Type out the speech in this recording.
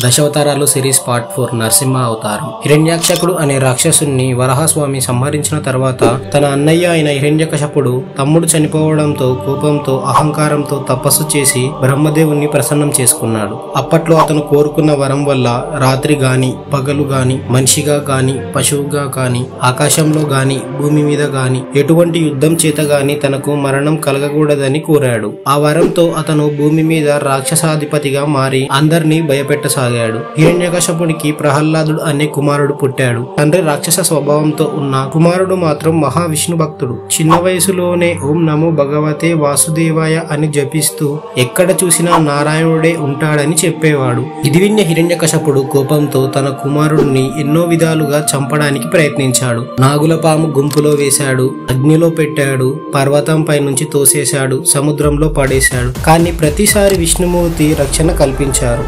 దశావతారాలు series part 4 Narasimha అవతారం. హిరణ్యాక్షకుడు అనే రాక్షసుని వరాహస్వామి సంహరించిన తర్వాత తన అన్నయ్య అయిన హిరణ్యకశపుడు తమ్ముడు చనిపోవడంతో కోపంతో అహంకారంతో తపస్సు చేసి బ్రహ్మదేవుణ్ణి ప్రసన్నం చేసుకున్నాడు. అప్పట్లో అతను కోరుకున్న వరం వల్ల రాత్రి గాని పగలు గాని మనిషిగా గాని పశువుగా గాని ఆకాశంలో గాని భూమి మీద గాని ఎటువంటి యుద్ధం చేత గాని తనకు మరణం కలగకూడదని కోరాడు. ఆ వరంతో అతను భూమి మీద రాక్షసాధిపతిగా మారి అందరినీ భయపెట్టసాగాడు. హిరణ్యకశపునికి ప్రహ్లాదుడు అనే కుమారుడు పుట్టాడు. తండ్రి రాక్షస స్వభావంతో ఉన్న కుమారుడు మాత్రం మహావిష్ణు భక్తుడు. చిన్న వయసులోనే ఓం నమో భగవతే వాసుదేవాయ అని జపిస్తూ ఎక్కడ చూసినా నారాయణుడే ఉంటాడని చెప్పేవాడు. ఇది విన్న హిరణ్యకశపుడు కోపంతో తన కుమారుడిని ఎన్నో విధాలుగా చంపడానికి ప్రయత్నించాడు. నాగుల పాము గుంపులో వేశాడు, అగ్నిలో పెట్టాడు, పర్వతంపై నుంచి తోసేశాడు, సముద్రంలో పడేశాడు. కానీ ప్రతిసారి విష్ణుమూర్తి రక్షణ కల్పించారు.